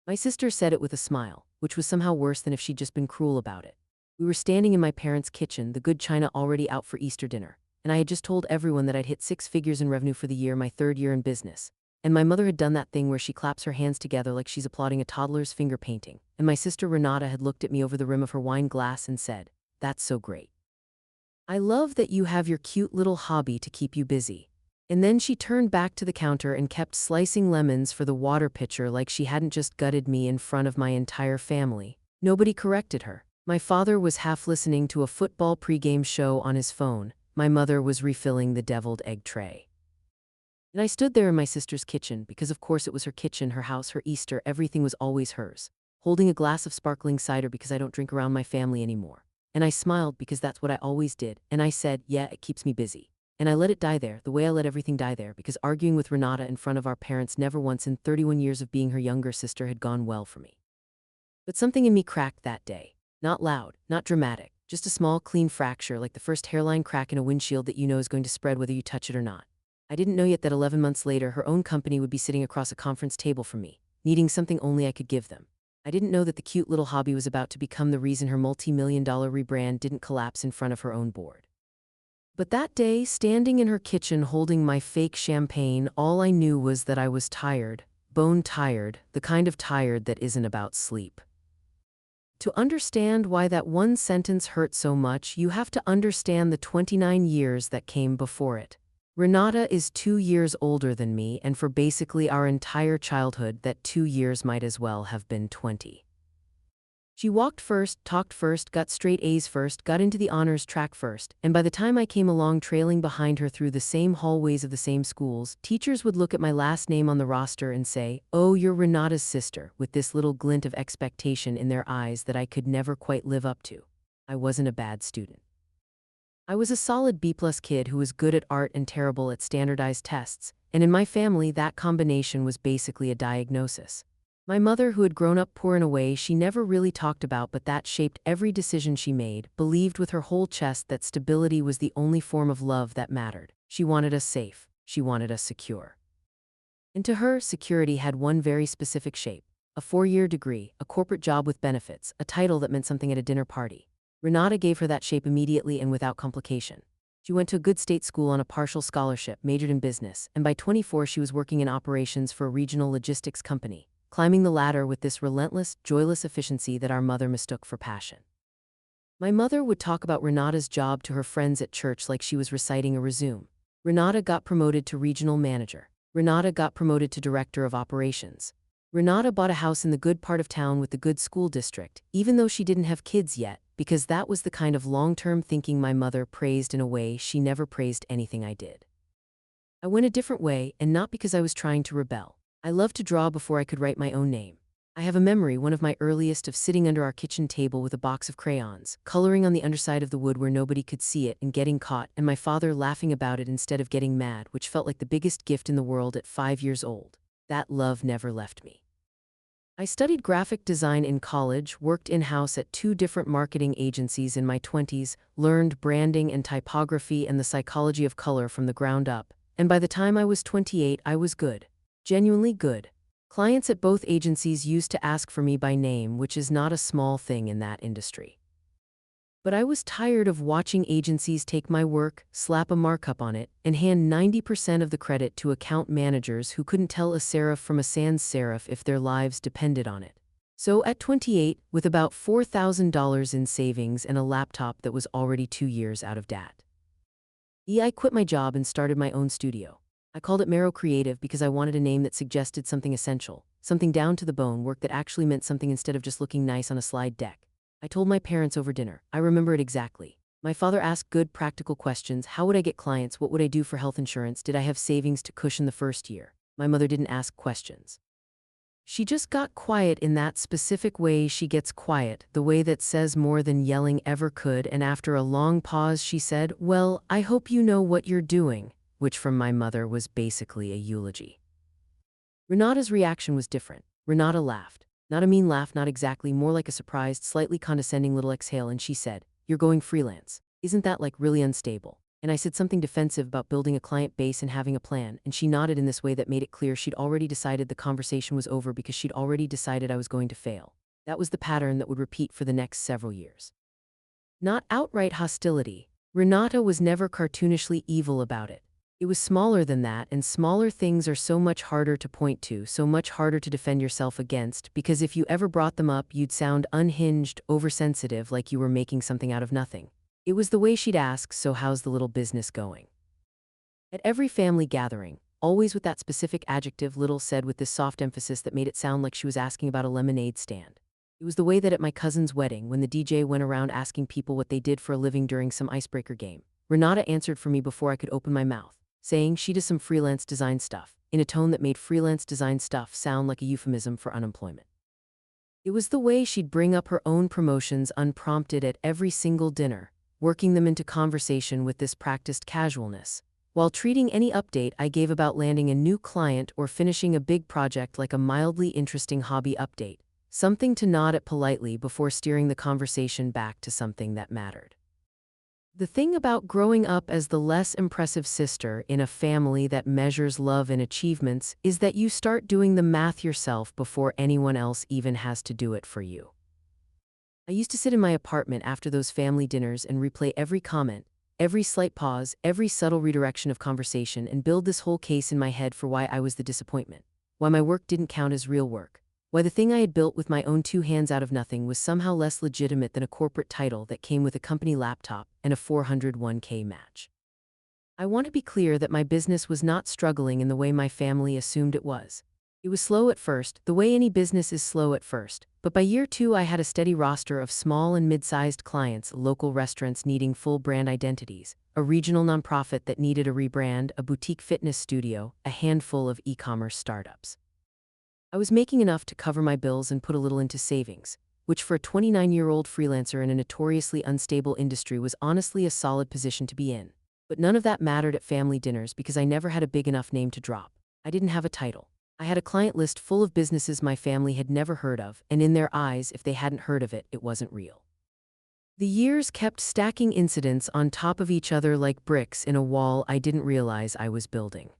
My sister said it with a smile, which was somehow worse than if she'd just been cruel about it. We were standing in my parents' kitchen, the good china already out for Easter dinner, and I had just told everyone that I'd hit 6 figures in revenue for the year, my third year in business. And my mother had done that thing where she claps her hands together like she's applauding a toddler's finger painting, and my sister Renata had looked at me over the rim of her wine glass and said, "That's so great. I love that you have your cute little hobby to keep you busy." And then she turned back to the counter and kept slicing lemons for the water pitcher like she hadn't just gutted me in front of my entire family. Nobody corrected her. My father was half listening to a football pregame show on his phone. My mother was refilling the deviled egg tray. And I stood there in my sister's kitchen, because of course it was her kitchen, her house, her Easter, everything was always hers, holding a glass of sparkling cider because I don't drink around my family anymore. And I smiled because that's what I always did, and I said, yeah, it keeps me busy. And I let it die there, the way I let everything die there, because arguing with Renata in front of our parents never once in 31 years of being her younger sister had gone well for me. But something in me cracked that day. Not loud, not dramatic, just a small, clean fracture like the first hairline crack in a windshield that you know is going to spread whether you touch it or not. I didn't know yet that 11 months later her own company would be sitting across a conference table from me, needing something only I could give them. I didn't know that the cute little hobby was about to become the reason her multi-million-dollar rebrand didn't collapse in front of her own board. But that day, standing in her kitchen holding my fake champagne, all I knew was that I was tired, bone tired, the kind of tired that isn't about sleep. To understand why that one sentence hurt so much, you have to understand the 29 years that came before it. Renata is 2 years older than me, and for basically our entire childhood, that 2 years might as well have been 20. She walked first, talked first, got straight A's first, got into the honors track first, and by the time I came along trailing behind her through the same hallways of the same schools, teachers would look at my last name on the roster and say, "Oh, you're Renata's sister," with this little glint of expectation in their eyes that I could never quite live up to. I wasn't a bad student. I was a solid B-plus kid who was good at art and terrible at standardized tests, and in my family that combination was basically a diagnosis. My mother, who had grown up poor in a way she never really talked about but that shaped every decision she made, believed with her whole chest that stability was the only form of love that mattered. She wanted us safe. She wanted us secure. And to her, security had one very specific shape: a 4-year degree, a corporate job with benefits, a title that meant something at a dinner party. Renata gave her that shape immediately and without complication. She went to a good state school on a partial scholarship, majored in business, and by 24 she was working in operations for a regional logistics company, climbing the ladder with this relentless, joyless efficiency that our mother mistook for passion. My mother would talk about Renata's job to her friends at church like she was reciting a resume. Renata got promoted to regional manager. Renata got promoted to director of operations. Renata bought a house in the good part of town with the good school district, even though she didn't have kids yet, because that was the kind of long-term thinking my mother praised in a way she never praised anything I did. I went a different way, and not because I was trying to rebel. I loved to draw before I could write my own name. I have a memory, one of my earliest, of sitting under our kitchen table with a box of crayons, coloring on the underside of the wood where nobody could see it and getting caught, and my father laughing about it instead of getting mad, which felt like the biggest gift in the world at 5 years old. That love never left me. I studied graphic design in college, worked in-house at 2 different marketing agencies in my 20s, learned branding and typography and the psychology of color from the ground up, and by the time I was 28 I was good. Genuinely good. Clients at both agencies used to ask for me by name, which is not a small thing in that industry. But I was tired of watching agencies take my work, slap a markup on it, and hand 90% of the credit to account managers who couldn't tell a serif from a sans serif if their lives depended on it. So at 28, with about $4,000 in savings and a laptop that was already 2 years out of date, I quit my job and started my own studio. I called it Marrow Creative because I wanted a name that suggested something essential, something down to the bone, work that actually meant something instead of just looking nice on a slide deck. I told my parents over dinner. I remember it exactly. My father asked good, practical questions. How would I get clients? What would I do for health insurance? Did I have savings to cushion the first year? My mother didn't ask questions. She just got quiet in that specific way she gets quiet, the way that says more than yelling ever could, and after a long pause she said, "Well, I hope you know what you're doing," which from my mother was basically a eulogy. Renata's reaction was different. Renata laughed. Not a mean laugh, not exactly, more like a surprised, slightly condescending little exhale, and she said, "You're going freelance. Isn't that like really unstable?" And I said something defensive about building a client base and having a plan, and she nodded in this way that made it clear she'd already decided the conversation was over because she'd already decided I was going to fail. That was the pattern that would repeat for the next several years. Not outright hostility. Renata was never cartoonishly evil about it. It was smaller than that, and smaller things are so much harder to point to, so much harder to defend yourself against, because if you ever brought them up, you'd sound unhinged, oversensitive, like you were making something out of nothing. It was the way she'd ask, "So how's the little business going?" At every family gathering, always with that specific adjective, little, said with this soft emphasis that made it sound like she was asking about a lemonade stand. It was the way that at my cousin's wedding, when the DJ went around asking people what they did for a living during some icebreaker game, Renata answered for me before I could open my mouth, saying she does some freelance design stuff, in a tone that made freelance design stuff sound like a euphemism for unemployment. It was the way she'd bring up her own promotions unprompted at every single dinner, working them into conversation with this practiced casualness, while treating any update I gave about landing a new client or finishing a big project like a mildly interesting hobby update, something to nod at politely before steering the conversation back to something that mattered. The thing about growing up as the less impressive sister in a family that measures love and achievements is that you start doing the math yourself before anyone else even has to do it for you. I used to sit in my apartment after those family dinners and replay every comment, every slight pause, every subtle redirection of conversation, and build this whole case in my head for why I was the disappointment, why my work didn't count as real work, why the thing I had built with my own two hands out of nothing was somehow less legitimate than a corporate title that came with a company laptop and a 401k match. I want to be clear that my business was not struggling in the way my family assumed it was. It was slow at first, the way any business is slow at first, but by year 2 I had a steady roster of small and mid-sized clients, local restaurants needing full brand identities, a regional nonprofit that needed a rebrand, a boutique fitness studio, a handful of e-commerce startups. I was making enough to cover my bills and put a little into savings, which for a 29-year-old freelancer in a notoriously unstable industry was honestly a solid position to be in. But none of that mattered at family dinners because I never had a big enough name to drop. I didn't have a title. I had a client list full of businesses my family had never heard of, and in their eyes, if they hadn't heard of it, it wasn't real. The years kept stacking incidents on top of each other like bricks in a wall I didn't realize I was building.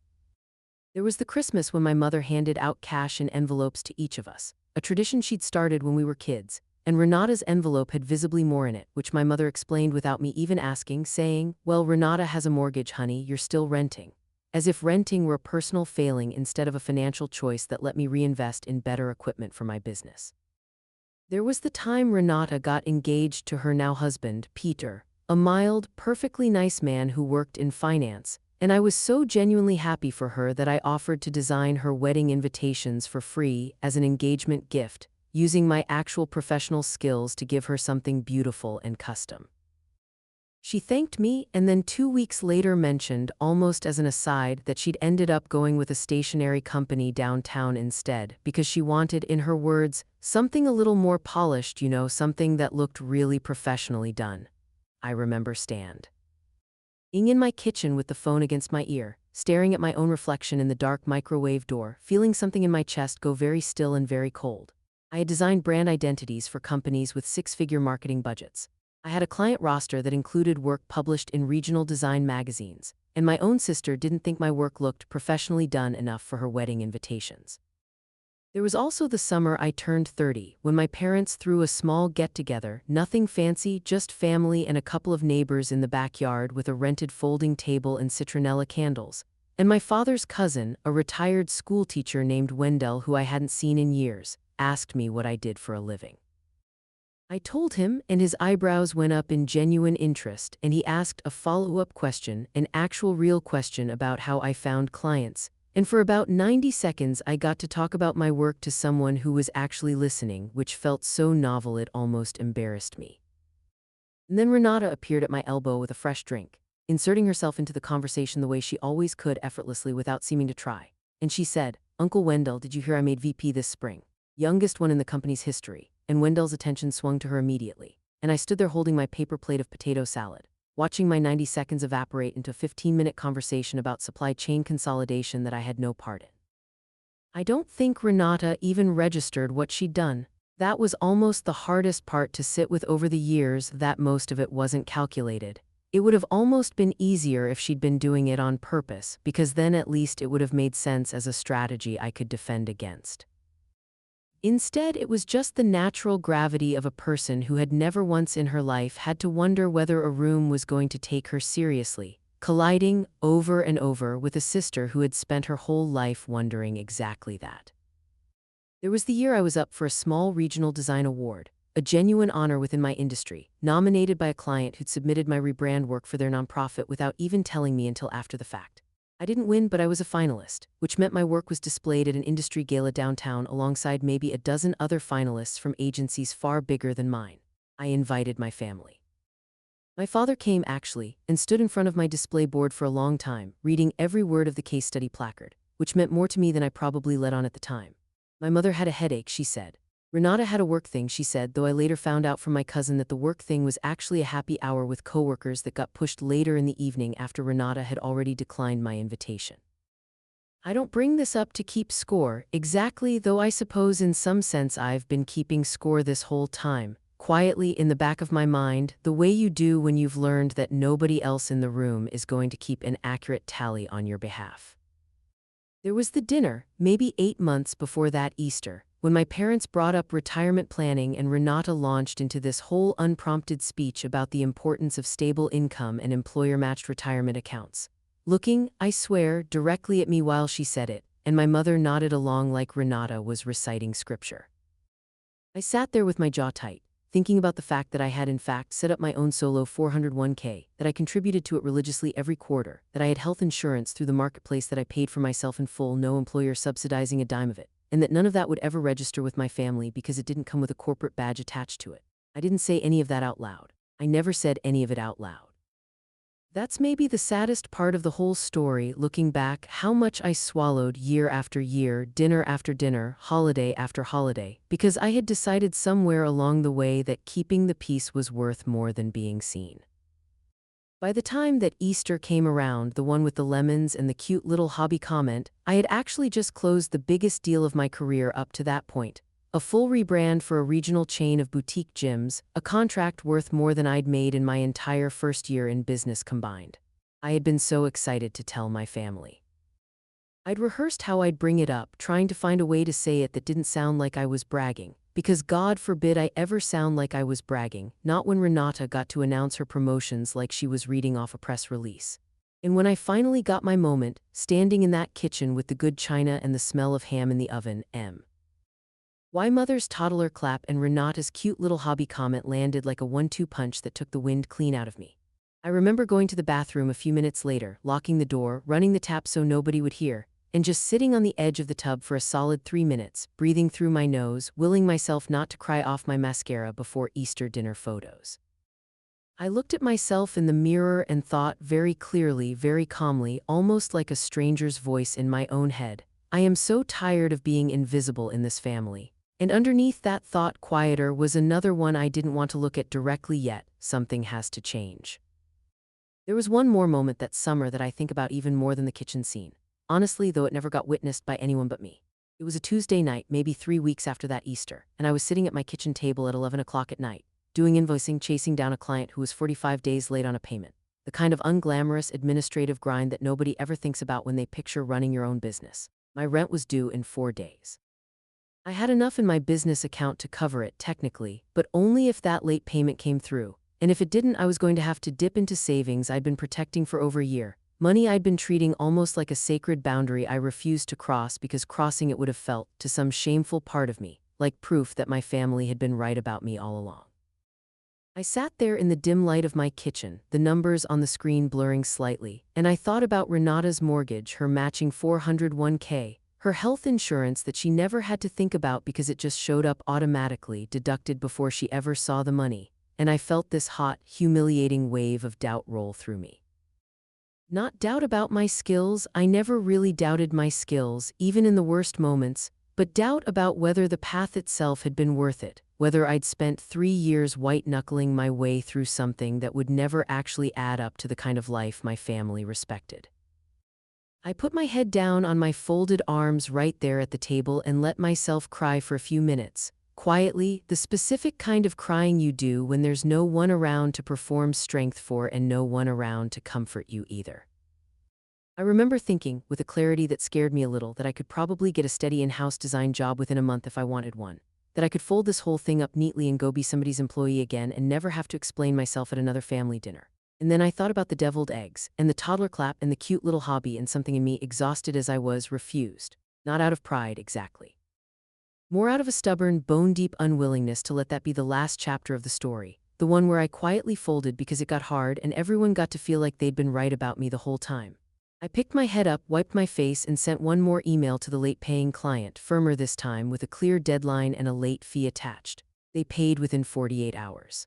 There was the Christmas when my mother handed out cash in envelopes to each of us, a tradition she'd started when we were kids, and Renata's envelope had visibly more in it, which my mother explained without me even asking, saying, "Well, Renata has a mortgage, honey, you're still renting." As if renting were a personal failing instead of a financial choice that let me reinvest in better equipment for my business. There was the time Renata got engaged to her now husband, Peter, a mild, perfectly nice man who worked in finance, and I was so genuinely happy for her that I offered to design her wedding invitations for free as an engagement gift, using my actual professional skills to give her something beautiful and custom. She thanked me and then 2 weeks later mentioned, almost as an aside, that she'd ended up going with a stationery company downtown instead because she wanted, in her words, something a little more polished, something that looked really professionally done. I remember standing in my kitchen with the phone against my ear, staring at my own reflection in the dark microwave door, feeling something in my chest go very still and very cold. I had designed brand identities for companies with 6-figure marketing budgets. I had a client roster that included work published in regional design magazines, and my own sister didn't think my work looked professionally done enough for her wedding invitations. There was also the summer I turned 30, when my parents threw a small get-together, nothing fancy, just family and a couple of neighbors in the backyard with a rented folding table and citronella candles, and my father's cousin, a retired school teacher named Wendell who I hadn't seen in years, asked me what I did for a living. I told him, and his eyebrows went up in genuine interest, and he asked a follow-up question, an actual real question about how I found clients. And for about 90 seconds I got to talk about my work to someone who was actually listening, which felt so novel it almost embarrassed me. And then Renata appeared at my elbow with a fresh drink, inserting herself into the conversation the way she always could, effortlessly without seeming to try. And she said, "Uncle Wendell, did you hear I made VP this spring? Youngest one in the company's history." And Wendell's attention swung to her immediately, and I stood there holding my paper plate of potato salad, watching my 90 seconds evaporate into a 15-minute conversation about supply chain consolidation that I had no part in. I don't think Renata even registered what she'd done. That was almost the hardest part to sit with over the years, that most of it wasn't calculated. It would have almost been easier if she'd been doing it on purpose, because then at least it would have made sense as a strategy I could defend against. Instead, it was just the natural gravity of a person who had never once in her life had to wonder whether a room was going to take her seriously, colliding over and over with a sister who had spent her whole life wondering exactly that. There was the year I was up for a small regional design award, a genuine honor within my industry, nominated by a client who'd submitted my rebrand work for their nonprofit without even telling me until after the fact. I didn't win, but I was a finalist, which meant my work was displayed at an industry gala downtown alongside maybe a dozen other finalists from agencies far bigger than mine. I invited my family. My father came, actually, and stood in front of my display board for a long time, reading every word of the case study placard, which meant more to me than I probably let on at the time. My mother had a headache, she said. Renata had a work thing, she said, though I later found out from my cousin that the work thing was actually a happy hour with coworkers that got pushed later in the evening after Renata had already declined my invitation. I don't bring this up to keep score, exactly, though I suppose in some sense I've been keeping score this whole time, quietly in the back of my mind, the way you do when you've learned that nobody else in the room is going to keep an accurate tally on your behalf. There was the dinner, maybe 8 months before that Easter, when my parents brought up retirement planning and Renata launched into this whole unprompted speech about the importance of stable income and employer-matched retirement accounts. Looking, I swear, directly at me while she said it, and my mother nodded along like Renata was reciting scripture. I sat there with my jaw tight, thinking about the fact that I had in fact set up my own solo 401k, that I contributed to it religiously every quarter, that I had health insurance through the marketplace that I paid for myself in full, no employer subsidizing a dime of it, and that none of that would ever register with my family because it didn't come with a corporate badge attached to it. I didn't say any of that out loud. I never said any of it out loud. That's maybe the saddest part of the whole story, looking back, how much I swallowed year after year, dinner after dinner, holiday after holiday, because I had decided somewhere along the way that keeping the peace was worth more than being seen. By the time that Easter came around, the one with the lemons and the cute little hobby comment, I had actually just closed the biggest deal of my career up to that point. A full rebrand for a regional chain of boutique gyms, a contract worth more than I'd made in my entire first year in business combined. I had been so excited to tell my family. I'd rehearsed how I'd bring it up, trying to find a way to say it that didn't sound like I was bragging. Because God forbid I ever sound like I was bragging, not when Renata got to announce her promotions like she was reading off a press release. And when I finally got my moment, standing in that kitchen with the good china and the smell of ham in the oven, why Mother's toddler clap and Renata's cute little hobby comment landed like a 1-2 punch that took the wind clean out of me. I remember going to the bathroom a few minutes later, locking the door, running the tap so nobody would hear, and just sitting on the edge of the tub for a solid 3 minutes, breathing through my nose, willing myself not to cry off my mascara before Easter dinner photos. I looked at myself in the mirror and thought very clearly, very calmly, almost like a stranger's voice in my own head, I am so tired of being invisible in this family. And underneath that thought, quieter, was another one I didn't want to look at directly yet. Something has to change. There was one more moment that summer that I think about even more than the kitchen scene. Honestly, though, it never got witnessed by anyone but me. It was a Tuesday night, maybe 3 weeks after that Easter, and I was sitting at my kitchen table at 11 o'clock at night, doing invoicing, chasing down a client who was 45 days late on a payment. The kind of unglamorous administrative grind that nobody ever thinks about when they picture running your own business. My rent was due in 4 days. I had enough in my business account to cover it, technically, but only if that late payment came through, and if it didn't, I was going to have to dip into savings I'd been protecting for over a year. Money I'd been treating almost like a sacred boundary I refused to cross because crossing it would have felt, to some shameful part of me, like proof that my family had been right about me all along. I sat there in the dim light of my kitchen, the numbers on the screen blurring slightly, and I thought about Renata's mortgage, her matching 401k, her health insurance that she never had to think about because it just showed up automatically, deducted before she ever saw the money, and I felt this hot, humiliating wave of doubt roll through me. Not doubt about my skills, I never really doubted my skills, even in the worst moments, but doubt about whether the path itself had been worth it, whether I'd spent 3 years white-knuckling my way through something that would never actually add up to the kind of life my family respected. I put my head down on my folded arms right there at the table and let myself cry for a few minutes, quietly, the specific kind of crying you do when there's no one around to perform strength for and no one around to comfort you either. I remember thinking, with a clarity that scared me a little, that I could probably get a steady in-house design job within a month if I wanted one. That I could fold this whole thing up neatly and go be somebody's employee again and never have to explain myself at another family dinner. And then I thought about the deviled eggs, and the toddler clap, and the cute little hobby, and something in me, exhausted as I was, refused. Not out of pride, exactly. More out of a stubborn, bone-deep unwillingness to let that be the last chapter of the story, the one where I quietly folded because it got hard and everyone got to feel like they'd been right about me the whole time. I picked my head up, wiped my face, and sent one more email to the late-paying client, firmer this time, with a clear deadline and a late fee attached. They paid within 48 hours.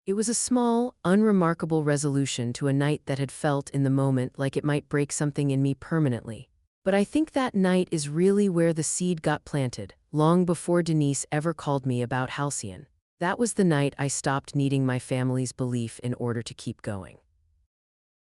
It was a small, unremarkable resolution to a night that had felt in the moment like it might break something in me permanently. But I think that night is really where the seed got planted, long before Denise ever called me about Halcyon. That was the night I stopped needing my family's belief in order to keep going.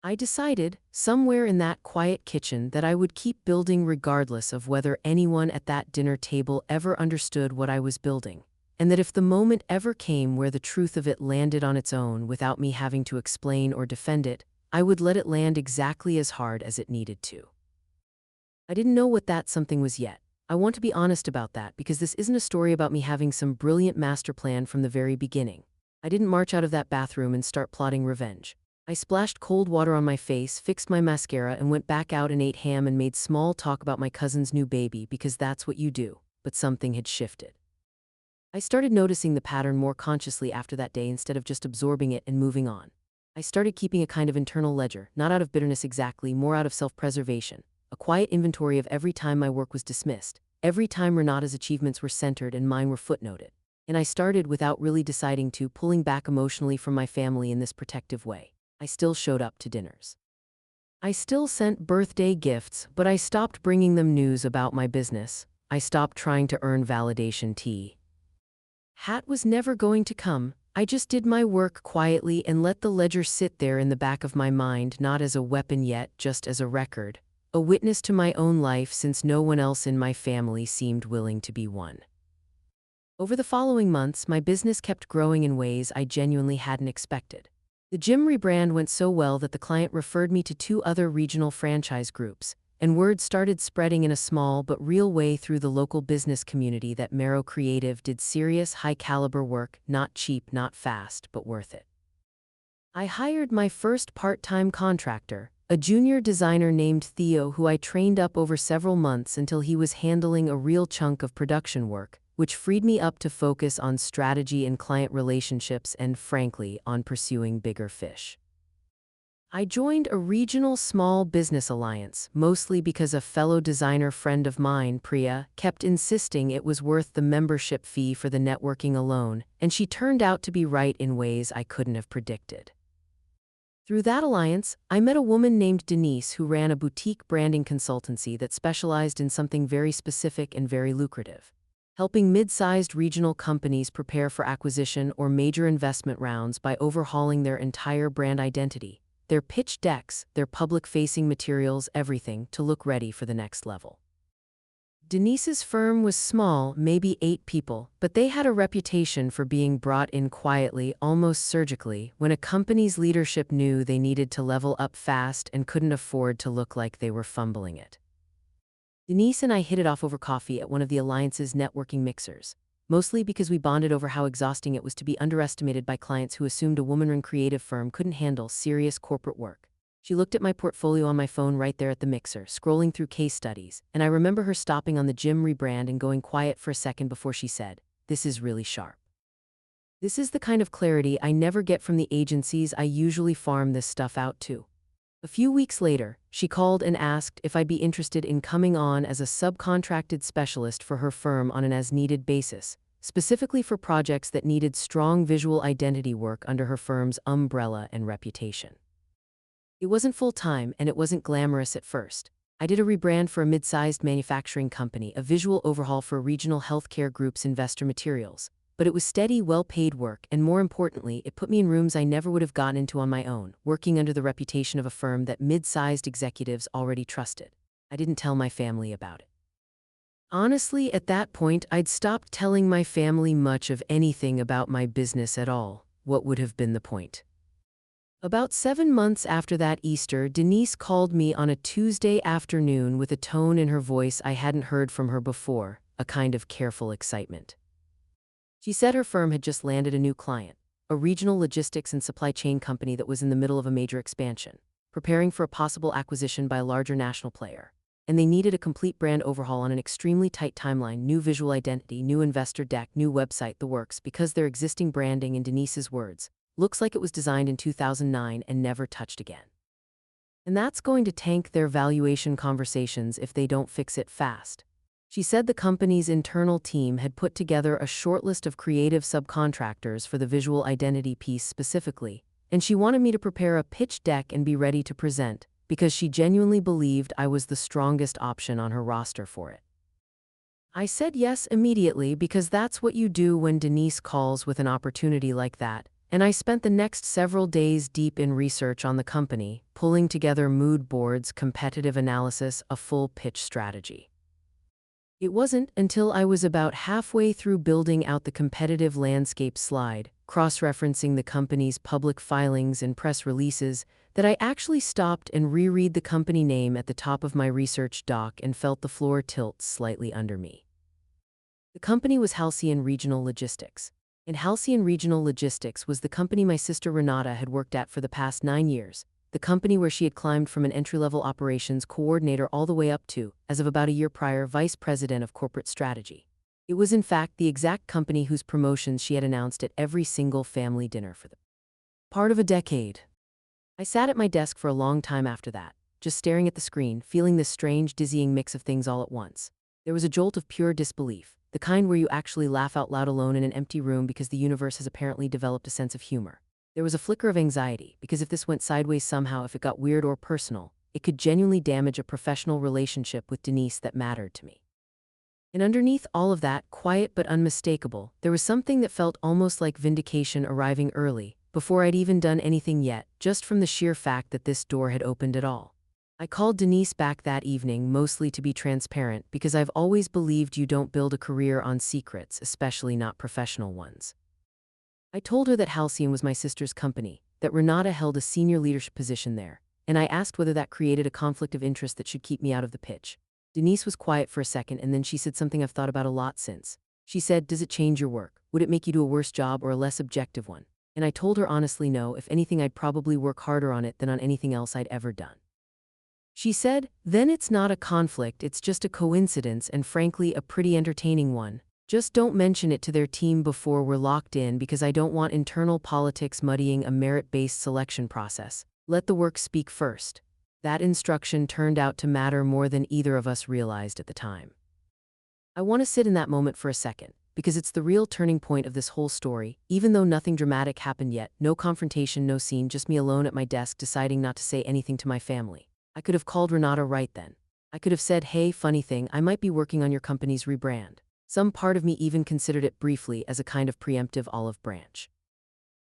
I decided, somewhere in that quiet kitchen, that I would keep building regardless of whether anyone at that dinner table ever understood what I was building, and that if the moment ever came where the truth of it landed on its own without me having to explain or defend it, I would let it land exactly as hard as it needed to. I didn't know what that something was yet. I want to be honest about that because this isn't a story about me having some brilliant master plan from the very beginning. I didn't march out of that bathroom and start plotting revenge. I splashed cold water on my face, fixed my mascara, and went back out and ate ham and made small talk about my cousin's new baby because that's what you do. But something had shifted. I started noticing the pattern more consciously after that day instead of just absorbing it and moving on. I started keeping a kind of internal ledger, not out of bitterness exactly, more out of self-preservation. A quiet inventory of every time my work was dismissed, every time Renata's achievements were centered and mine were footnoted. And I started, without really deciding to, pulling back emotionally from my family in this protective way. I still showed up to dinners. I still sent birthday gifts, but I stopped bringing them news about my business. I stopped trying to earn validation tea. Hat was never going to come. I just did my work quietly and let the ledger sit there in the back of my mind, not as a weapon yet, just as a record. A witness to my own life since no one else in my family seemed willing to be one. Over the following months, my business kept growing in ways I genuinely hadn't expected. The gym rebrand went so well that the client referred me to 2 other regional franchise groups, and word started spreading in a small but real way through the local business community that Marrow Creative did serious, high-caliber work, not cheap, not fast, but worth it. I hired my first part-time contractor, a junior designer named Theo, who I trained up over several months until he was handling a real chunk of production work, which freed me up to focus on strategy and client relationships and, frankly, on pursuing bigger fish. I joined a regional small business alliance, mostly because a fellow designer friend of mine, Priya, kept insisting it was worth the membership fee for the networking alone, and she turned out to be right in ways I couldn't have predicted. Through that alliance, I met a woman named Denise who ran a boutique branding consultancy that specialized in something very specific and very lucrative: helping mid-sized regional companies prepare for acquisition or major investment rounds by overhauling their entire brand identity, their pitch decks, their public-facing materials, everything to look ready for the next level. Denise's firm was small, maybe 8 people, but they had a reputation for being brought in quietly, almost surgically, when a company's leadership knew they needed to level up fast and couldn't afford to look like they were fumbling it. Denise and I hit it off over coffee at one of the Alliance's networking mixers, mostly because we bonded over how exhausting it was to be underestimated by clients who assumed a woman-run creative firm couldn't handle serious corporate work. She looked at my portfolio on my phone right there at the mixer, scrolling through case studies, and I remember her stopping on the gym rebrand and going quiet for a second before she said, "This is really sharp." This is the kind of clarity I never get from the agencies I usually farm this stuff out to. A few weeks later, she called and asked if I'd be interested in coming on as a subcontracted specialist for her firm on an as-needed basis, specifically for projects that needed strong visual identity work under her firm's umbrella and reputation. It wasn't full-time and it wasn't glamorous at first. I did a rebrand for a mid-sized manufacturing company, a visual overhaul for a regional healthcare group's investor materials. But it was steady, well-paid work, and more importantly, it put me in rooms I never would have gotten into on my own, working under the reputation of a firm that mid-sized executives already trusted. I didn't tell my family about it. Honestly, at that point, I'd stopped telling my family much of anything about my business at all. What would have been the point? About 7 months after that Easter, Denise called me on a Tuesday afternoon with a tone in her voice I hadn't heard from her before, a kind of careful excitement. She said her firm had just landed a new client, a regional logistics and supply chain company that was in the middle of a major expansion, preparing for a possible acquisition by a larger national player. And they needed a complete brand overhaul on an extremely tight timeline, new visual identity, new investor deck, new website, the works, because their existing branding, in Denise's words, looks like it was designed in 2009 and never touched again. And that's going to tank their valuation conversations if they don't fix it fast. She said the company's internal team had put together a short list of creative subcontractors for the visual identity piece specifically, and she wanted me to prepare a pitch deck and be ready to present, because she genuinely believed I was the strongest option on her roster for it. I said yes immediately because that's what you do when Denise calls with an opportunity like that, and I spent the next several days deep in research on the company, pulling together mood boards, competitive analysis, a full pitch strategy. It wasn't until I was about halfway through building out the competitive landscape slide, cross-referencing the company's public filings and press releases, that I actually stopped and reread the company name at the top of my research doc and felt the floor tilt slightly under me. The company was Halcyon Regional Logistics. And Halcyon Regional Logistics was the company my sister Renata had worked at for the past 9 years, the company where she had climbed from an entry-level operations coordinator all the way up to, as of about a year prior, vice president of corporate strategy. It was in fact the exact company whose promotions she had announced at every single family dinner for the part of a decade. I sat at my desk for a long time after that, just staring at the screen, feeling this strange, dizzying mix of things all at once. There was a jolt of pure disbelief, the kind where you actually laugh out loud alone in an empty room because the universe has apparently developed a sense of humor. There was a flicker of anxiety, because if this went sideways somehow, if it got weird or personal, it could genuinely damage a professional relationship with Denise that mattered to me. And underneath all of that, quiet but unmistakable, there was something that felt almost like vindication arriving early, before I'd even done anything yet, just from the sheer fact that this door had opened at all. I called Denise back that evening, mostly to be transparent, because I've always believed you don't build a career on secrets, especially not professional ones. I told her that Halcyon was my sister's company, that Renata held a senior leadership position there, and I asked whether that created a conflict of interest that should keep me out of the pitch. Denise was quiet for a second, and then she said something I've thought about a lot since. She said, "Does it change your work? Would it make you do a worse job or a less objective one?" And I told her honestly no, if anything I'd probably work harder on it than on anything else I'd ever done. She said, "Then it's not a conflict, it's just a coincidence, and frankly a pretty entertaining one. Just don't mention it to their team before we're locked in, because I don't want internal politics muddying a merit-based selection process. Let the work speak first." That instruction turned out to matter more than either of us realized at the time. I want to sit in that moment for a second, because it's the real turning point of this whole story. Even though nothing dramatic happened yet, no confrontation, no scene, just me alone at my desk deciding not to say anything to my family. I could have called Renata right then. I could have said, "Hey, funny thing, I might be working on your company's rebrand." Some part of me even considered it briefly as a kind of preemptive olive branch.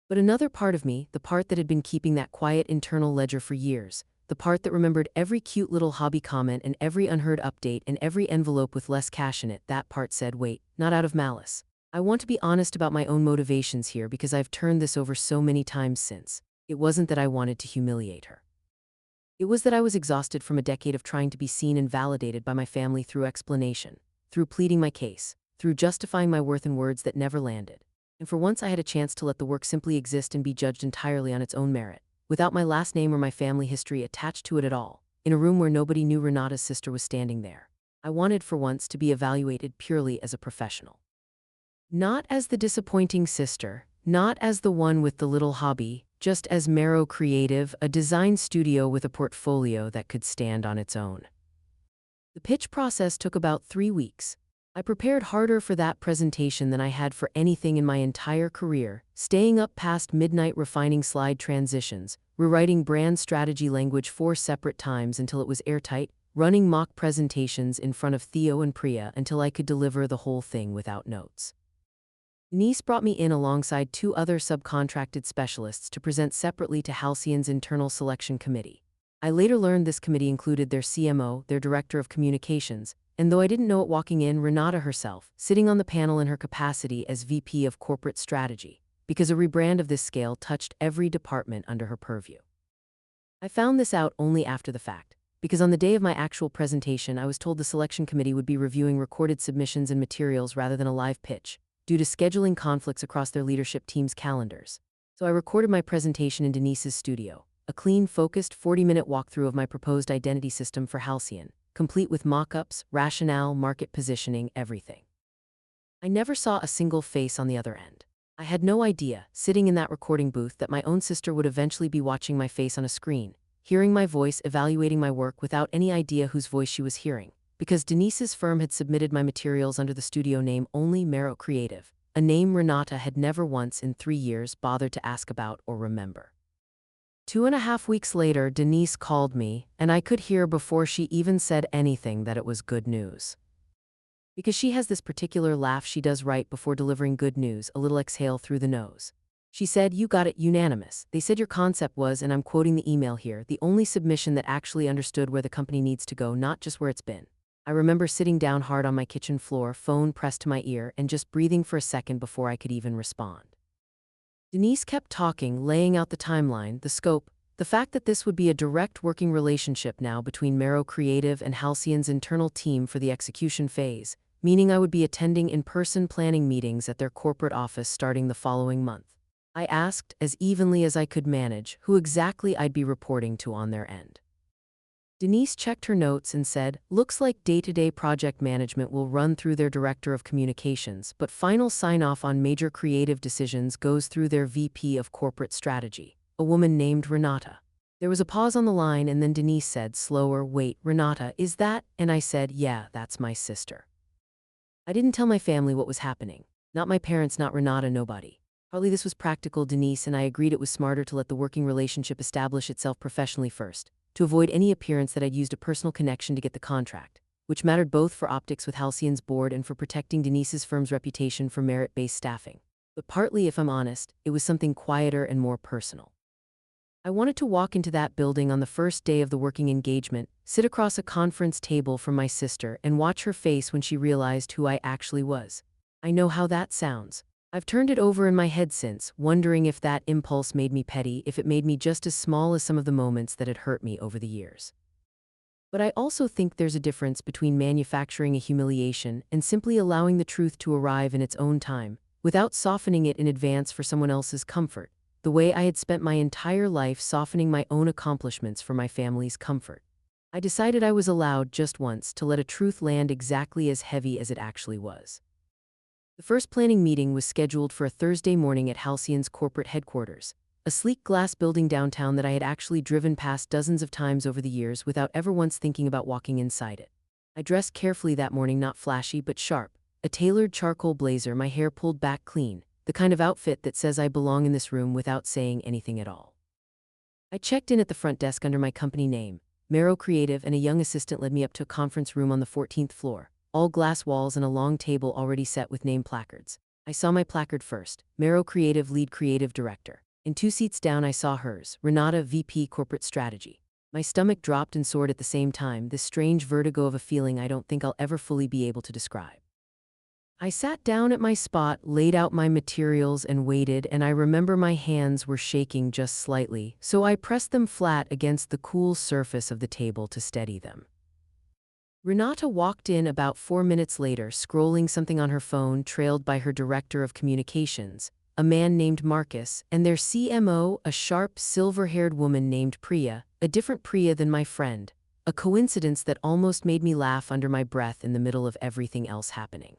But another part of me, the part that had been keeping that quiet internal ledger for years, the part that remembered every cute little hobby comment and every unheard update and every envelope with less cash in it, that part said, "Wait, not out of malice. I want to be honest about my own motivations here, because I've turned this over so many times since. It wasn't that I wanted to humiliate her. It was that I was exhausted from a decade of trying to be seen and validated by my family through explanation, through pleading my case, through justifying my worth in words that never landed. And for once I had a chance to let the work simply exist and be judged entirely on its own merit, without my last name or my family history attached to it at all, in a room where nobody knew Renata's sister was standing there. I wanted for once to be evaluated purely as a professional. Not as the disappointing sister, not as the one with the little hobby, just as Marrow Creative, a design studio with a portfolio that could stand on its own. The pitch process took about 3 weeks. I prepared harder for that presentation than I had for anything in my entire career, staying up past midnight refining slide transitions, rewriting brand strategy language 4 separate times until it was airtight, running mock presentations in front of Theo and Priya until I could deliver the whole thing without notes. Denise brought me in alongside 2 other subcontracted specialists to present separately to Halcyon's internal selection committee. I later learned this committee included their CMO, their director of communications, and though I didn't know it walking in, Renata herself, sitting on the panel in her capacity as VP of Corporate Strategy, because a rebrand of this scale touched every department under her purview. I found this out only after the fact, because on the day of my actual presentation, I was told the selection committee would be reviewing recorded submissions and materials rather than a live pitch, due to scheduling conflicts across their leadership team's calendars. So I recorded my presentation in Denise's studio, a clean, focused 40-minute walkthrough of my proposed identity system for Halcyon, complete with mock-ups, rationale, market positioning, everything. I never saw a single face on the other end. I had no idea, sitting in that recording booth, that my own sister would eventually be watching my face on a screen, hearing my voice, evaluating my work without any idea whose voice she was hearing, because Denise's firm had submitted my materials under the studio name only Mero Creative, a name Renata had never once in 3 years bothered to ask about or remember. 2.5 weeks later, Denise called me, and I could hear before she even said anything that it was good news. Because she has this particular laugh she does right before delivering good news, a little exhale through the nose. She said, "You got it, unanimous. They said your concept was," and I'm quoting the email here, "the only submission that actually understood where the company needs to go, not just where it's been." I remember sitting down hard on my kitchen floor, phone pressed to my ear, and just breathing for a second before I could even respond. Denise kept talking, laying out the timeline, the scope, the fact that this would be a direct working relationship now between Mero Creative and Halcyon's internal team for the execution phase, meaning I would be attending in-person planning meetings at their corporate office starting the following month. I asked, as evenly as I could manage, who exactly I'd be reporting to on their end. Denise checked her notes and said, "Looks like day-to-day project management will run through their director of communications, but final sign-off on major creative decisions goes through their VP of corporate strategy, a woman named Renata." There was a pause on the line, and then Denise said, slower, "Wait, Renata, is that?" And I said, "Yeah, that's my sister." I didn't tell my family what was happening. Not my parents, not Renata, nobody. Partly this was practical. Denise and I agreed it was smarter to let the working relationship establish itself professionally first, to avoid any appearance that I'd used a personal connection to get the contract, which mattered both for optics with Halcyon's board and for protecting Denise's firm's reputation for merit-based staffing. But partly, if I'm honest, it was something quieter and more personal. I wanted to walk into that building on the first day of the working engagement, sit across a conference table from my sister, and watch her face when she realized who I actually was. I know how that sounds. I've turned it over in my head since, wondering if that impulse made me petty, if it made me just as small as some of the moments that had hurt me over the years. But I also think there's a difference between manufacturing a humiliation and simply allowing the truth to arrive in its own time, without softening it in advance for someone else's comfort, the way I had spent my entire life softening my own accomplishments for my family's comfort. I decided I was allowed just once to let a truth land exactly as heavy as it actually was. The first planning meeting was scheduled for a Thursday morning at Halcyon's corporate headquarters, a sleek glass building downtown that I had actually driven past dozens of times over the years without ever once thinking about walking inside it. I dressed carefully that morning, not flashy but sharp, a tailored charcoal blazer, my hair pulled back clean, the kind of outfit that says I belong in this room without saying anything at all. I checked in at the front desk under my company name, Mero Creative, and a young assistant led me up to a conference room on the 14th floor. All glass walls and a long table already set with name placards. I saw my placard first, Mero Creative Lead Creative Director. And 2 seats down I saw hers, Renata, VP Corporate Strategy. My stomach dropped and soared at the same time, this strange vertigo of a feeling I don't think I'll ever fully be able to describe. I sat down at my spot, laid out my materials, and waited, and I remember my hands were shaking just slightly, so I pressed them flat against the cool surface of the table to steady them. Renata walked in about 4 minutes later, scrolling something on her phone, trailed by her director of communications, a man named Marcus, and their CMO, a sharp, silver-haired woman named Priya, a different Priya than my friend, a coincidence that almost made me laugh under my breath in the middle of everything else happening.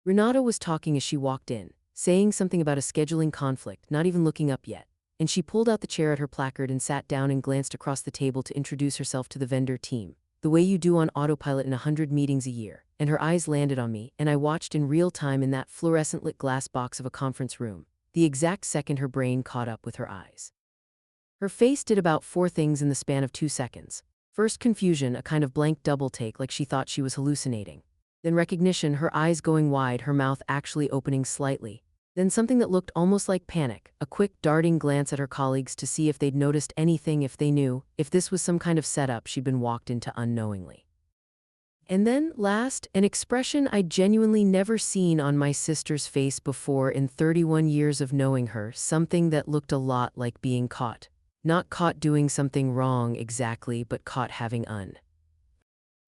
Renata was talking as she walked in, saying something about a scheduling conflict, not even looking up yet, and she pulled out the chair at her placard and sat down and glanced across the table to introduce herself to the vendor team, the way you do on autopilot in 100 meetings a year, and her eyes landed on me, and I watched in real time in that fluorescent-lit glass box of a conference room, the exact second her brain caught up with her eyes. Her face did about 4 things in the span of 2 seconds. First, confusion, a kind of blank double take like she thought she was hallucinating. Then recognition, her eyes going wide, her mouth actually opening slightly. Then something that looked almost like panic, a quick darting glance at her colleagues to see if they'd noticed anything, if they knew, if this was some kind of setup she'd been walked into unknowingly. And then, last, an expression I'd genuinely never seen on my sister's face before in 31 years of knowing her, something that looked a lot like being caught. Not caught doing something wrong exactly, but caught having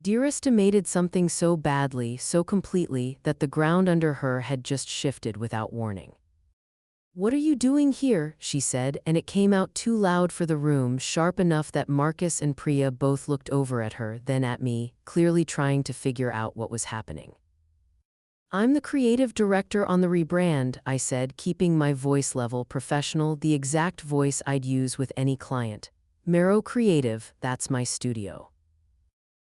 underestimated something so badly, so completely, that the ground under her had just shifted without warning. "What are you doing here?" she said, and it came out too loud for the room, sharp enough that Marcus and Priya both looked over at her, then at me, clearly trying to figure out what was happening. "I'm the creative director on the rebrand," I said, keeping my voice level professional, the exact voice I'd use with any client. "Mero Creative, that's my studio."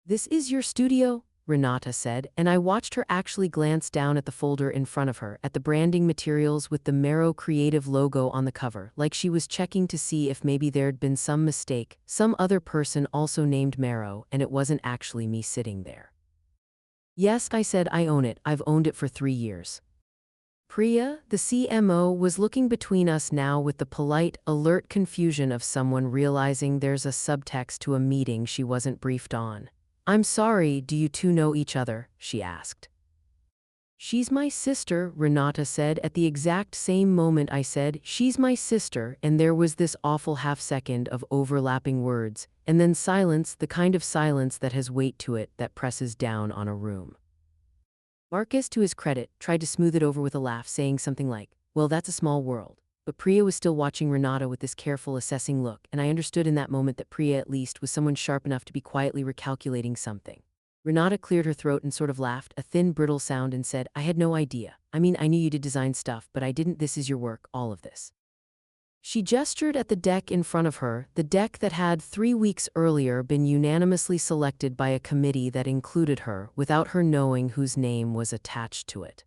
"This is your studio?" Renata said, and I watched her actually glance down at the folder in front of her, at the branding materials with the Mero Creative logo on the cover, like she was checking to see if maybe there'd been some mistake, some other person also named Mero, and it wasn't actually me sitting there. "Yes," I said, "I own it. I've owned it for 3 years." Priya, the CMO, was looking between us now with the polite, alert confusion of someone realizing there's a subtext to a meeting she wasn't briefed on. "I'm sorry, do you two know each other?" she asked. "She's my sister," Renata said. At the exact same moment I said, "She's my sister," and there was this awful half-second of overlapping words, and then silence, the kind of silence that has weight to it, that presses down on a room. Marcus, to his credit, tried to smooth it over with a laugh, saying something like, "Well, that's a small world." But Priya was still watching Renata with this careful, assessing look, and I understood in that moment that Priya, at least, was someone sharp enough to be quietly recalculating something. Renata cleared her throat and sort of laughed, a thin, brittle sound, and said, "I had no idea. I mean, I knew you did design stuff, but I didn't. This is your work, all of this." She gestured at the deck in front of her, the deck that had 3 weeks earlier been unanimously selected by a committee that included her, without her knowing whose name was attached to it.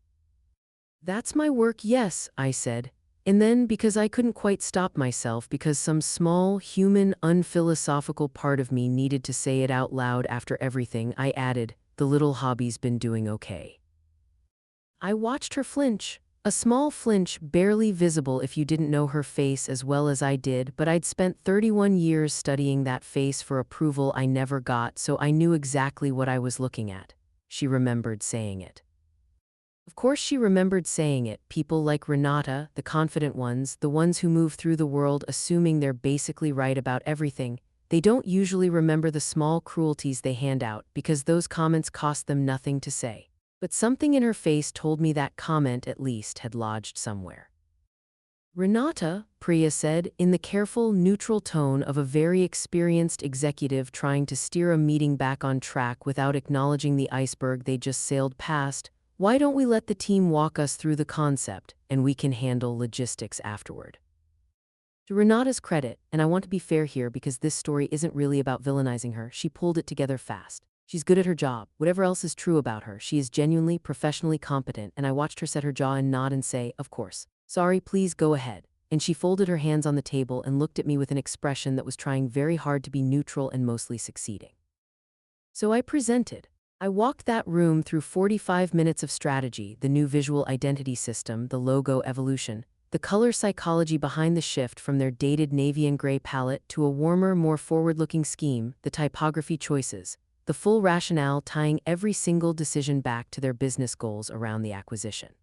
"That's my work, yes," I said. And then, because I couldn't quite stop myself, because some small, human, unphilosophical part of me needed to say it out loud after everything, I added, "The little hobby's been doing okay." I watched her flinch. A small flinch, barely visible if you didn't know her face as well as I did, but I'd spent 31 years studying that face for approval I never got, so I knew exactly what I was looking at. She remembered saying it. Of course she remembered saying it. People like Renata, the confident ones, the ones who move through the world assuming they're basically right about everything, they don't usually remember the small cruelties they hand out, because those comments cost them nothing to say. But something in her face told me that comment, at least, had lodged somewhere. "Renata," Priya said, in the careful, neutral tone of a very experienced executive trying to steer a meeting back on track without acknowledging the iceberg they just sailed past, "why don't we let the team walk us through the concept, and we can handle logistics afterward?" To Renata's credit, and I want to be fair here because this story isn't really about villainizing her, she pulled it together fast. She's good at her job. Whatever else is true about her, she is genuinely, professionally competent, and I watched her set her jaw and nod and say, "Of course. Sorry, please go ahead." And she folded her hands on the table and looked at me with an expression that was trying very hard to be neutral and mostly succeeding. So I presented. I walked that room through 45 minutes of strategy, the new visual identity system, the logo evolution, the color psychology behind the shift from their dated navy and gray palette to a warmer, more forward-looking scheme, the typography choices, the full rationale tying every single decision back to their business goals around the acquisition.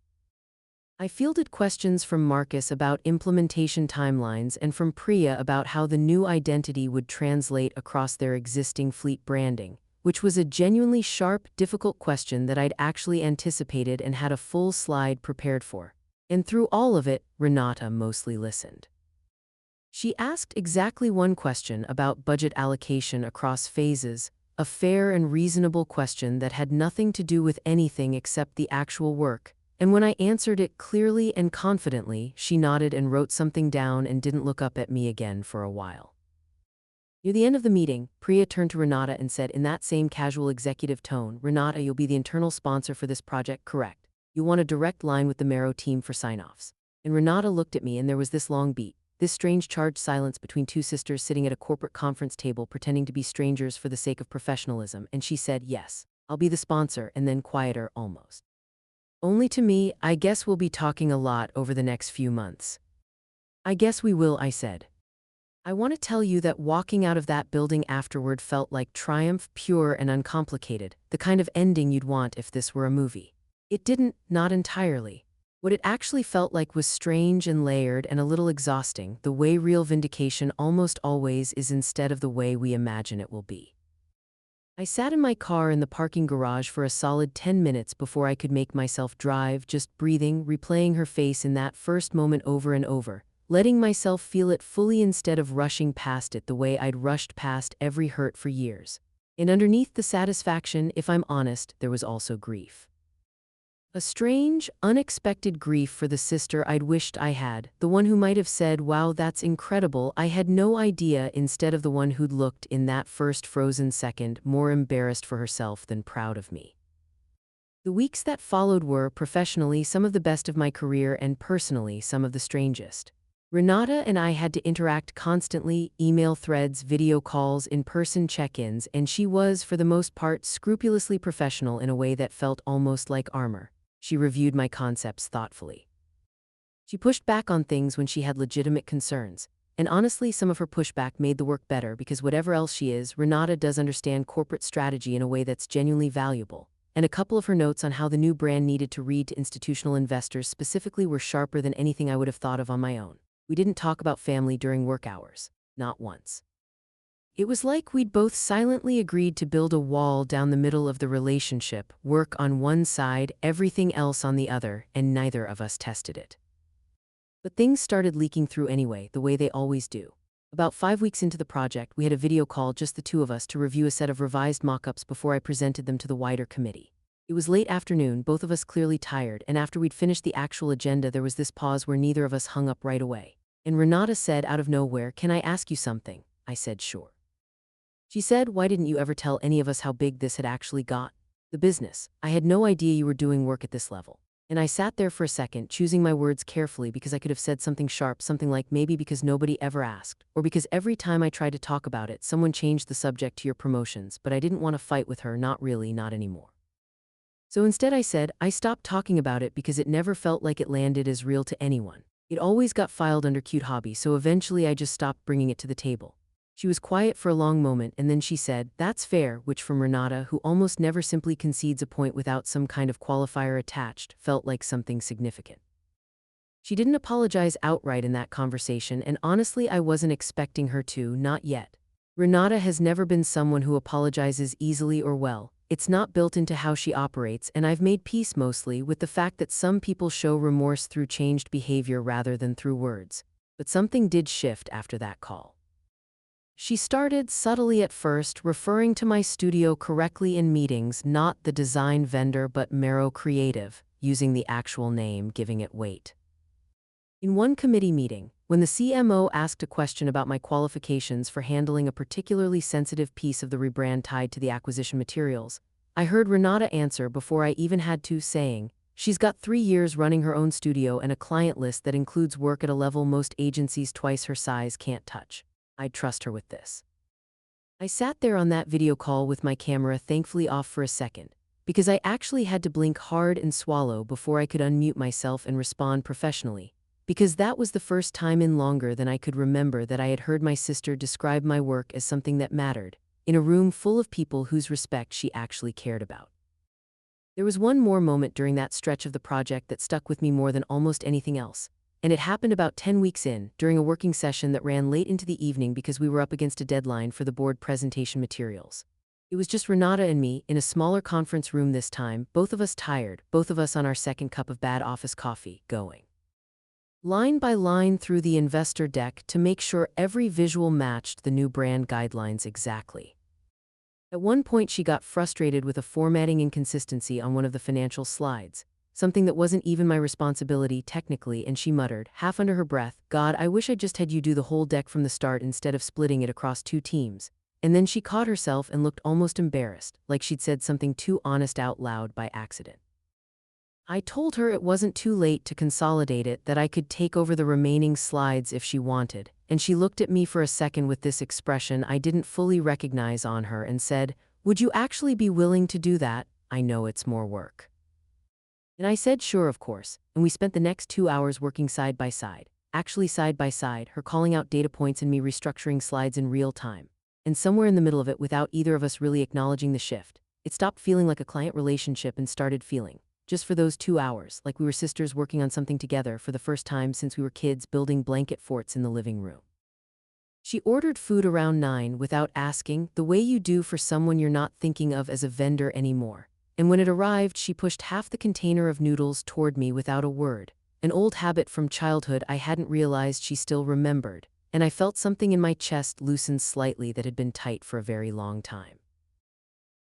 I fielded questions from Marcus about implementation timelines and from Priya about how the new identity would translate across their existing fleet branding, which was a genuinely sharp, difficult question that I'd actually anticipated and had a full slide prepared for. And through all of it, Renata mostly listened. She asked exactly one question about budget allocation across phases, a fair and reasonable question that had nothing to do with anything except the actual work, and when I answered it clearly and confidently, she nodded and wrote something down and didn't look up at me again for a while. Near the end of the meeting, Priya turned to Renata and said in that same casual executive tone, "Renata, you'll be the internal sponsor for this project, correct? You want a direct line with the Mero team for sign-offs." And Renata looked at me and there was this long beat, this strange charged silence between two sisters sitting at a corporate conference table pretending to be strangers for the sake of professionalism, and she said, "Yes, I'll be the sponsor," and then quieter almost. Only to me, I guess we'll be talking a lot over the next few months. I guess we will, I said. I want to tell you that walking out of that building afterward felt like triumph, pure and uncomplicated, the kind of ending you'd want if this were a movie. It didn't, not entirely. What it actually felt like was strange and layered and a little exhausting, the way real vindication almost always is instead of the way we imagine it will be. I sat in my car in the parking garage for a solid 10 minutes before I could make myself drive, just breathing, replaying her face in that first moment over and over, letting myself feel it fully instead of rushing past it the way I'd rushed past every hurt for years. And underneath the satisfaction, if I'm honest, there was also grief. A strange, unexpected grief for the sister I'd wished I had, the one who might have said, "Wow, that's incredible, I had no idea," instead of the one who'd looked, in that first frozen second, more embarrassed for herself than proud of me. The weeks that followed were, professionally, some of the best of my career and personally, some of the strangest. Renata and I had to interact constantly, email threads, video calls, in-person check-ins, and she was, for the most part, scrupulously professional in a way that felt almost like armor. She reviewed my concepts thoughtfully. She pushed back on things when she had legitimate concerns, and honestly, some of her pushback made the work better because whatever else she is, Renata does understand corporate strategy in a way that's genuinely valuable. And a couple of her notes on how the new brand needed to read to institutional investors specifically were sharper than anything I would have thought of on my own. We didn't talk about family during work hours. Not once. It was like we'd both silently agreed to build a wall down the middle of the relationship, work on one side, everything else on the other, and neither of us tested it. But things started leaking through anyway, the way they always do. About 5 weeks into the project, we had a video call, just the two of us, to review a set of revised mock-ups before I presented them to the wider committee. It was late afternoon, both of us clearly tired, and after we'd finished the actual agenda there was this pause where neither of us hung up right away. And Renata said out of nowhere, "Can I ask you something?" I said, "Sure." She said, "Why didn't you ever tell any of us how big this had actually got? The business. I had no idea you were doing work at this level." And I sat there for a second, choosing my words carefully because I could have said something sharp, something like, maybe because nobody ever asked, or because every time I tried to talk about it, someone changed the subject to your promotions, but I didn't want to fight with her, not really, not anymore. So instead I said, I stopped talking about it because it never felt like it landed as real to anyone. It always got filed under cute hobby, so eventually I just stopped bringing it to the table. She was quiet for a long moment, and then she said, "That's fair," which from Renata, who almost never simply concedes a point without some kind of qualifier attached, felt like something significant. She didn't apologize outright in that conversation, and honestly I wasn't expecting her to, not yet. Renata has never been someone who apologizes easily or well. It's not built into how she operates, and I've made peace mostly with the fact that some people show remorse through changed behavior rather than through words. But something did shift after that call. She started, subtly at first, referring to my studio correctly in meetings, not the design vendor but Mero Creative, using the actual name, giving it weight. In one committee meeting, when the CMO asked a question about my qualifications for handling a particularly sensitive piece of the rebrand tied to the acquisition materials, I heard Renata answer before I even had to, saying, "She's got 3 years running her own studio and a client list that includes work at a level most agencies twice her size can't touch. I'd trust her with this." I sat there on that video call with my camera thankfully off for a second, because I actually had to blink hard and swallow before I could unmute myself and respond professionally. Because that was the first time in longer than I could remember that I had heard my sister describe my work as something that mattered, in a room full of people whose respect she actually cared about. There was one more moment during that stretch of the project that stuck with me more than almost anything else, and it happened about 10 weeks in, during a working session that ran late into the evening because we were up against a deadline for the board presentation materials. It was just Renata and me, in a smaller conference room this time, both of us tired, both of us on our second cup of bad office coffee, going line by line through the investor deck to make sure every visual matched the new brand guidelines exactly. At one point she got frustrated with a formatting inconsistency on one of the financial slides, something that wasn't even my responsibility technically, and she muttered, half under her breath, "God, I wish I just had you do the whole deck from the start instead of splitting it across 2 teams." And then she caught herself and looked almost embarrassed, like she'd said something too honest out loud by accident. I told her it wasn't too late to consolidate it, that I could take over the remaining slides if she wanted, and she looked at me for a second with this expression I didn't fully recognize on her and said, "Would you actually be willing to do that? I know it's more work." And I said sure, of course, and we spent the next 2 hours working side by side. Actually side by side, her calling out data points and me restructuring slides in real time. And somewhere in the middle of it, without either of us really acknowledging the shift, it stopped feeling like a client relationship and started feeling, just for those 2 hours, like we were sisters working on something together for the first time since we were kids building blanket forts in the living room. She ordered food around 9 without asking, the way you do for someone you're not thinking of as a vendor anymore. And when it arrived, she pushed half the container of noodles toward me without a word. An old habit from childhood I hadn't realized she still remembered, and I felt something in my chest loosen slightly that had been tight for a very long time.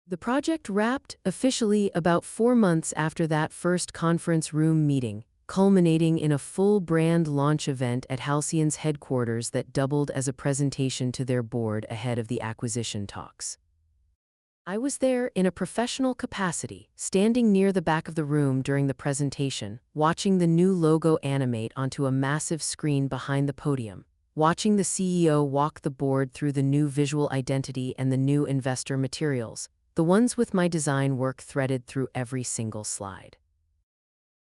The project wrapped officially about 4 months after that first conference room meeting, culminating in a full brand launch event at Halcyon's headquarters that doubled as a presentation to their board ahead of the acquisition talks. I was there in a professional capacity, standing near the back of the room during the presentation, watching the new logo animate onto a massive screen behind the podium, watching the CEO walk the board through the new visual identity and the new investor materials, the ones with my design work threaded through every single slide.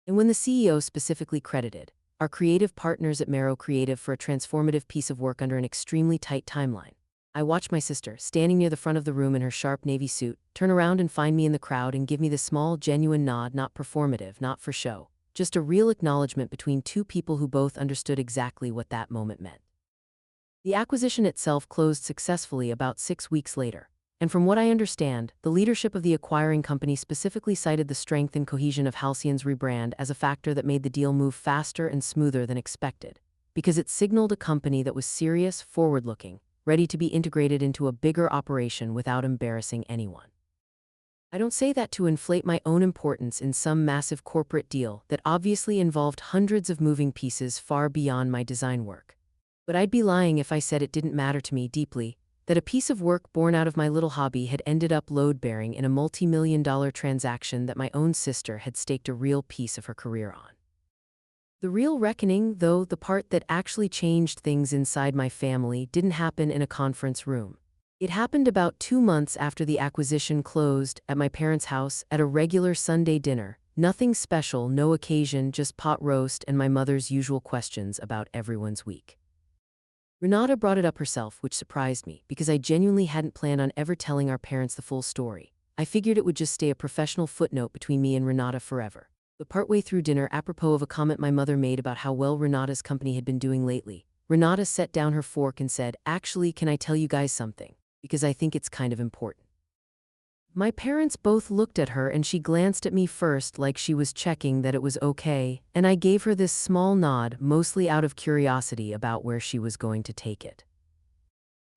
And when the CEO specifically credited our creative partners at Mero Creative for a transformative piece of work under an extremely tight timeline, I watched my sister, standing near the front of the room in her sharp navy suit, turn around and find me in the crowd and give me the small, genuine nod, not performative, not for show, just a real acknowledgement between two people who both understood exactly what that moment meant. The acquisition itself closed successfully about 6 weeks later, and from what I understand, the leadership of the acquiring company specifically cited the strength and cohesion of Halcyon's rebrand as a factor that made the deal move faster and smoother than expected, because it signaled a company that was serious, forward-looking, ready to be integrated into a bigger operation without embarrassing anyone. I don't say that to inflate my own importance in some massive corporate deal that obviously involved hundreds of moving pieces far beyond my design work. But I'd be lying if I said it didn't matter to me deeply, that a piece of work born out of my little hobby had ended up load-bearing in a multi-million-dollar transaction that my own sister had staked a real piece of her career on. The real reckoning, though, the part that actually changed things inside my family, didn't happen in a conference room. It happened about 2 months after the acquisition closed at my parents' house at a regular Sunday dinner. Nothing special, no occasion, just pot roast and my mother's usual questions about everyone's week. Renata brought it up herself, which surprised me, because I genuinely hadn't planned on ever telling our parents the full story. I figured it would just stay a professional footnote between me and Renata forever. But partway through dinner, apropos of a comment my mother made about how well Renata's company had been doing lately, Renata set down her fork and said, "Actually, can I tell you guys something? Because I think it's kind of important." My parents both looked at her and she glanced at me first like she was checking that it was okay, and I gave her this small nod, mostly out of curiosity about where she was going to take it.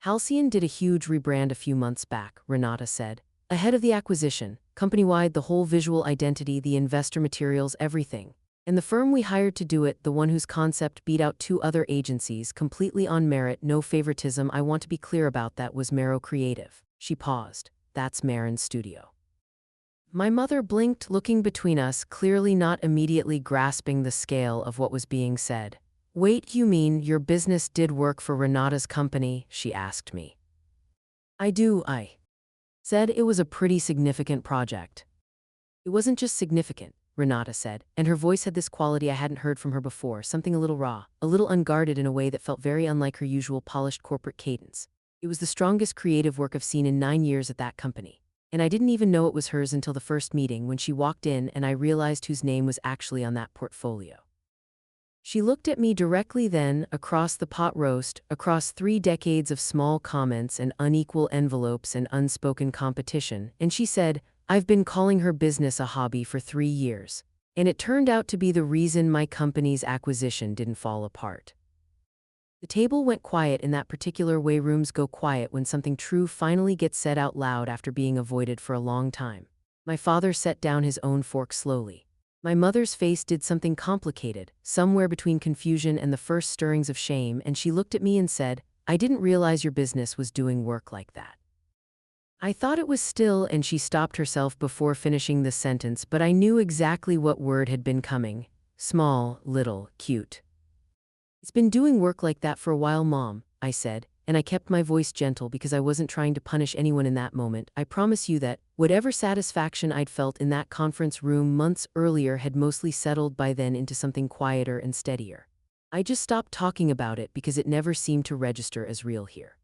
Halcyon did a huge rebrand a few months back, Renata said. Ahead of the acquisition, company-wide, the whole visual identity, the investor materials, everything. And the firm we hired to do it, the one whose concept beat out 2 other agencies, completely on merit, no favoritism, I want to be clear about that, was Mero Creative. She paused. That's Marin's studio. My mother blinked, looking between us, clearly not immediately grasping the scale of what was being said. "Wait, you mean your business did work for Renata's company?" she asked me. "I do," I said. "It was a pretty significant project." "It wasn't just significant," Renata said, and her voice had this quality I hadn't heard from her before, something a little raw, a little unguarded in a way that felt very unlike her usual polished corporate cadence. "It was the strongest creative work I've seen in 9 years at that company. And I didn't even know it was hers until the first meeting, when she walked in and I realized whose name was actually on that portfolio." She looked at me directly then, across the pot roast, across 3 decades of small comments and unequal envelopes and unspoken competition, and she said, "I've been calling her business a hobby for 3 years. And it turned out to be the reason my company's acquisition didn't fall apart." The table went quiet in that particular way rooms go quiet when something true finally gets said out loud after being avoided for a long time. My father set down his own fork slowly. My mother's face did something complicated, somewhere between confusion and the first stirrings of shame, and she looked at me and said, "I didn't realize your business was doing work like that." I thought it was still, and she stopped herself before finishing the sentence, but I knew exactly what word had been coming. Small, little, cute. "It's been doing work like that for a while, Mom," I said, and I kept my voice gentle because I wasn't trying to punish anyone in that moment. I promise you that whatever satisfaction I'd felt in that conference room months earlier had mostly settled by then into something quieter and steadier. I just stopped talking about it because it never seemed to register as real here.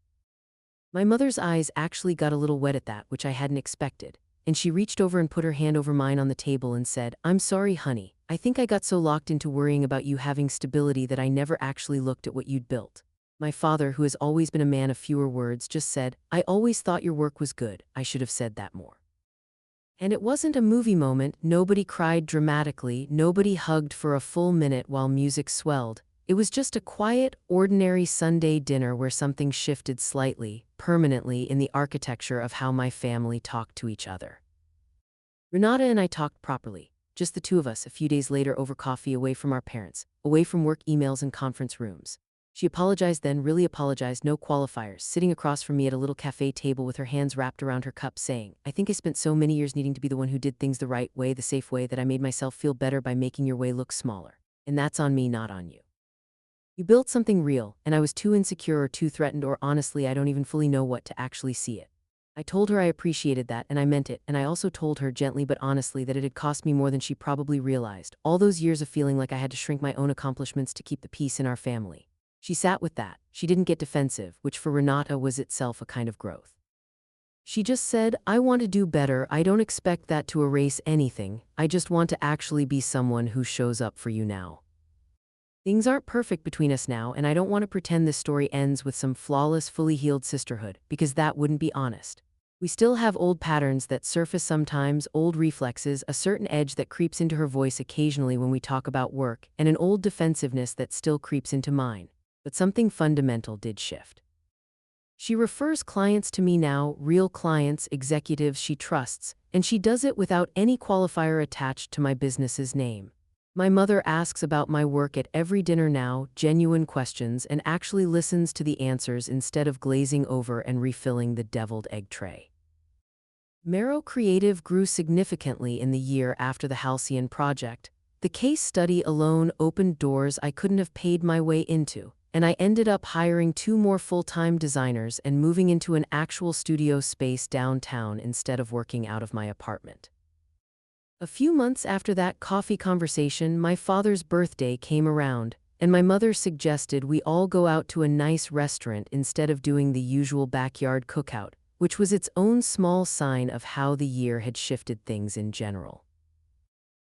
My mother's eyes actually got a little wet at that, which I hadn't expected, and she reached over and put her hand over mine on the table and said, "I'm sorry, honey. I think I got so locked into worrying about you having stability that I never actually looked at what you'd built." My father, who has always been a man of fewer words, just said, "I always thought your work was good. I should have said that more." And it wasn't a movie moment. Nobody cried dramatically. Nobody hugged for a full minute while music swelled. It was just a quiet, ordinary Sunday dinner where something shifted slightly, permanently in the architecture of how my family talked to each other. Renata and I talked properly, just the two of us, a few days later over coffee, away from our parents, away from work emails and conference rooms. She apologized then, really apologized, no qualifiers, sitting across from me at a little cafe table with her hands wrapped around her cup, saying, "I think I spent so many years needing to be the one who did things the right way, the safe way, that I made myself feel better by making your way look smaller. And that's on me, not on you. You built something real, and I was too insecure or too threatened, or honestly, I don't even fully know what, to actually see it." I told her I appreciated that, and I meant it, and I also told her gently but honestly that it had cost me more than she probably realized, all those years of feeling like I had to shrink my own accomplishments to keep the peace in our family. She sat with that. She didn't get defensive, which for Renata was itself a kind of growth. She just said, "I want to do better. I don't expect that to erase anything. I just want to actually be someone who shows up for you now. Things aren't perfect between us now, and I don't want to pretend this story ends with some flawless, fully healed sisterhood, because that wouldn't be honest. We still have old patterns that surface sometimes, old reflexes, a certain edge that creeps into her voice occasionally when we talk about work, and an old defensiveness that still creeps into mine. But something fundamental did shift. She refers clients to me now, real clients, executives she trusts, and she does it without any qualifier attached to my business's name. My mother asks about my work at every dinner now, genuine questions, and actually listens to the answers instead of glazing over and refilling the deviled egg tray. Marrow Creative grew significantly in the year after the Halcyon project. The case study alone opened doors I couldn't have paid my way into, and I ended up hiring 2 more full-time designers and moving into an actual studio space downtown instead of working out of my apartment. A few months after that coffee conversation, my father's birthday came around, and my mother suggested we all go out to a nice restaurant instead of doing the usual backyard cookout, which was its own small sign of how the year had shifted things in general.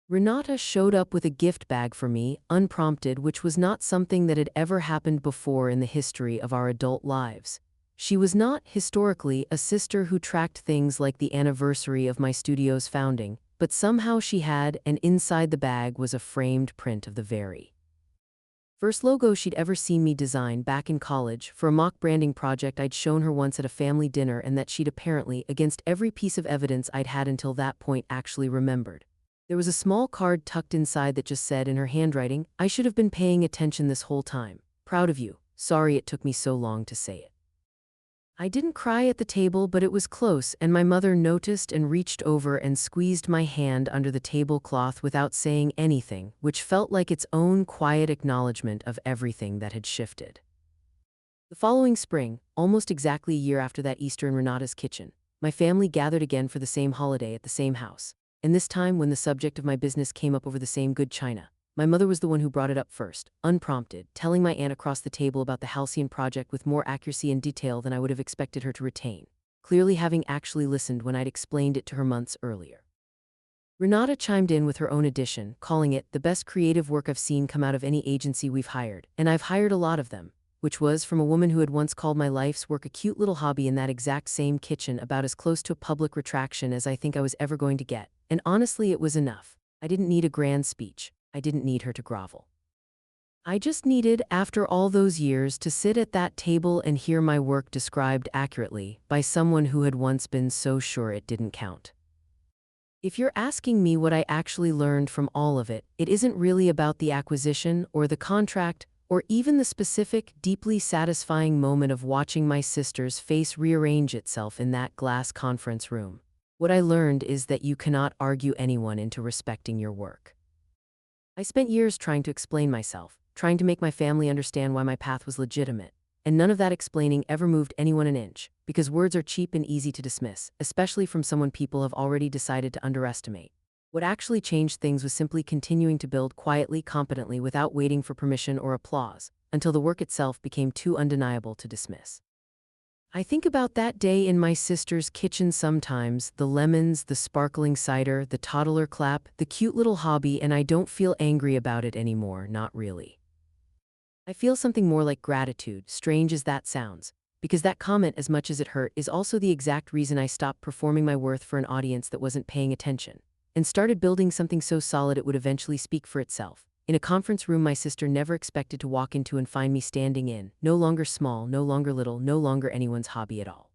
Renata showed up with a gift bag for me, unprompted, which was not something that had ever happened before in the history of our adult lives. She was not, historically, a sister who tracked things like the anniversary of my studio's founding, but somehow she had, and inside the bag was a framed print of the very first logo she'd ever seen me design back in college for a mock branding project I'd shown her once at a family dinner, and that she'd apparently, against every piece of evidence I'd had until that point, actually remembered. There was a small card tucked inside that just said in her handwriting, "I should have been paying attention this whole time. Proud of you. Sorry it took me so long to say it." I didn't cry at the table, but it was close, and my mother noticed and reached over and squeezed my hand under the tablecloth without saying anything, which felt like its own quiet acknowledgement of everything that had shifted. The following spring, almost exactly a year after that Easter in Renata's kitchen, my family gathered again for the same holiday at the same house, and this time when the subject of my business came up over the same good china, my mother was the one who brought it up first, unprompted, telling my aunt across the table about the Halcyon project with more accuracy and detail than I would have expected her to retain, clearly having actually listened when I'd explained it to her months earlier. Renata chimed in with her own addition, calling it the best creative work I've seen come out of any agency we've hired, and I've hired a lot of them, which was from a woman who had once called my life's work a cute little hobby in that exact same kitchen, about as close to a public retraction as I think I was ever going to get, and honestly it was enough. I didn't need a grand speech. I didn't need her to grovel. I just needed, after all those years, to sit at that table and hear my work described accurately by someone who had once been so sure it didn't count. If you're asking me what I actually learned from all of it, it isn't really about the acquisition or the contract or even the specific, deeply satisfying moment of watching my sister's face rearrange itself in that glass conference room. What I learned is that you cannot argue anyone into respecting your work. I spent years trying to explain myself, trying to make my family understand why my path was legitimate. And none of that explaining ever moved anyone an inch, because words are cheap and easy to dismiss, especially from someone people have already decided to underestimate. What actually changed things was simply continuing to build quietly, competently, without waiting for permission or applause, until the work itself became too undeniable to dismiss. I think about that day in my sister's kitchen sometimes, the lemons, the sparkling cider, the toddler clap, the cute little hobby, and I don't feel angry about it anymore, not really. I feel something more like gratitude, strange as that sounds, because that comment, as much as it hurt, is also the exact reason I stopped performing my worth for an audience that wasn't paying attention, and started building something so solid it would eventually speak for itself. In a conference room my sister never expected to walk into and find me standing in, no longer small, no longer little, no longer anyone's hobby at all.